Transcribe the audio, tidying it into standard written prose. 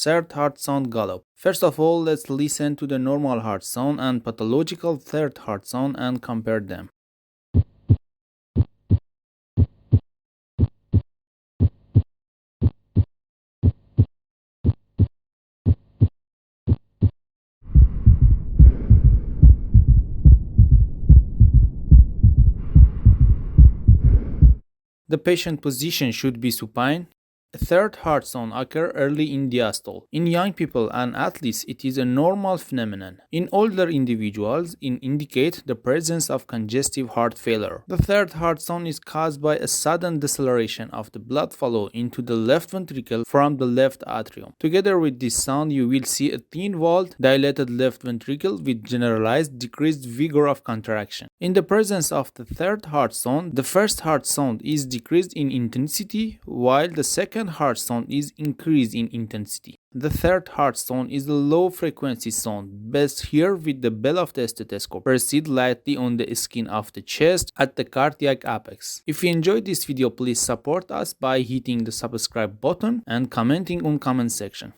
third heart sound gallop. First of all, let's listen to the normal heart sound and pathological third heart sound and compare them. The patient position should be supine. A third heart sound occurs early in diastole. In young people and athletes, it is a normal phenomenon. In older individuals, it indicates the presence of congestive heart failure. The third heart sound is caused by a sudden deceleration of the blood flow into the left ventricle from the left atrium. Together with this sound, you will see a thin-walled, dilated left ventricle with generalized decreased vigor of contraction. In the presence of the third heart sound, the first heart sound is decreased in intensity, while the second heart sound is increased in intensity. The third heart sound is a low frequency sound, best heard with the bell of the stethoscope. Proceed lightly on the skin of the chest at the cardiac apex. If you enjoyed this video, please support us by hitting the subscribe button and commenting on comment section.